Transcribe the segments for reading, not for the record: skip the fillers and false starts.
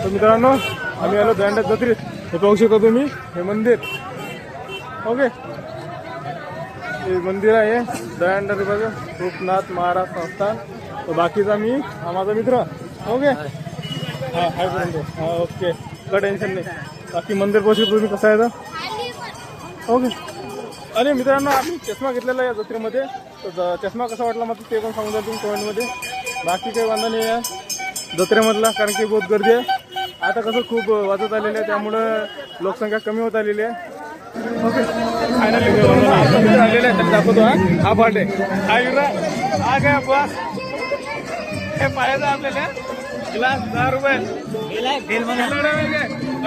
तर मित्रांनो आम्ही आलो दंड जत्रेत. हे पाहू शकता तुम्ही हे मंदिर. ओके हे मंदिर आहे दंड रूपनाथ महाराज संस्थान. तर बाकीचा मी हा माझा मित्र. ओके हा हाय पर्यंत हा ओके काय टेन्शन नाही. बाकी मंदिर पाहू शकतो तुम्ही कसं आहे तर. ओके आणि मित्रांनो आम्ही चष्मा घेतलेला या जत्रेमध्ये. तर चष्मा कसा वाटला मग ते पण सांगून द्या तुम्ही कमेंटमध्ये. बाकी काही वांधा नाही आहे जत्रेमधला कारण की बहुत गर्दी आहे. आता कसं खूप वाजत आलेलं आहे त्यामुळं लोकसंख्या कमी होत आलेली आहे. ओके फायनली आलेलं आहे त्यांनी दाखवतो. हा पार्ट आहे हा युरा हा काय बस हे पाहायचं आपल्याला ग्लास 10 रुपये.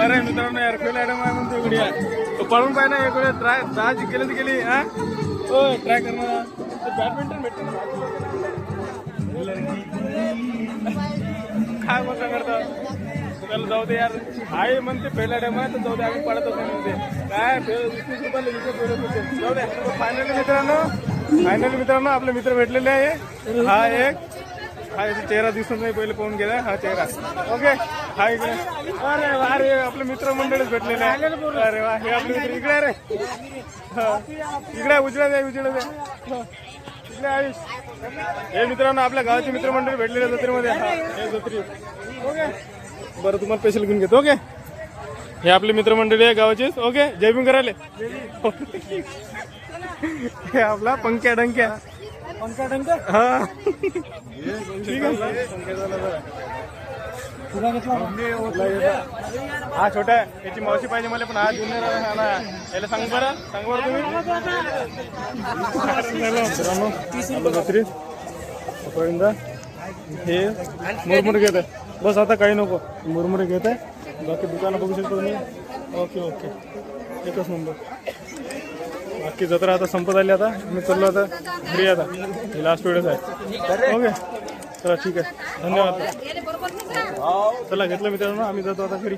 अरे मित्रांनो यार फेल ॲडम आहे म्हणतो इकडे आहे पळून पाहिजे ना एक वेळ ट्राय 10 केली तर गेली. हा हो ट्राय करणार बॅडमिंटन भेटते काय मजा करतात. त्याला जाऊ दे यार आहे म्हणते पहिला टाइम आहे तर जाऊ दे आम्ही पडत होते म्हणते काय 20 रुपयाला विकत होते. जाऊ दे फायनली मित्रांनो आपले मित्र भेटलेले आहे. हा एक हा याचा चेहरा दिसत नाही पहिले पाहून गेला हा चेहरा. ओके हा इकडे अरे वा रे आपले मित्र मंडळीच भेटलेले आहे. अरे वा हे आपले मित्र इकडे रे इकडे उजळा द्या इकडे आयुष. हे मित्रांनो आपल्या गावाचे मित्रमंडळी भेटलेले जत्रेमध्ये. हा हे जत्री. ओके बरं तुम्हाला स्पेशल घेऊन घेतो. ओके हे आपले मित्रमंडळी आहे गावाचेच. ओके जय भीम करायले. हे आपला पंक्या डंक्या हा ठीक आहे. हा छोटा आहे याची मावशी पाहिजे मला पण हा जुन्नर याला सांग बरं तुम्ही. हे मुरमुरे घेत आहे बस आता काही नको मुरमुरे घेत आहे. बाकी दुकानं बघू शकतो तुम्ही. ओके ओके एकच नंबर. बाकी जत्रा आता संपत आली. आता मी चाललो आता घरी. आता हे लास्ट वेळेस आहे. ओके चला ठीक आहे धन्यवाद. चला घेतलं मित्रांनो आम्ही जातो आता घरी.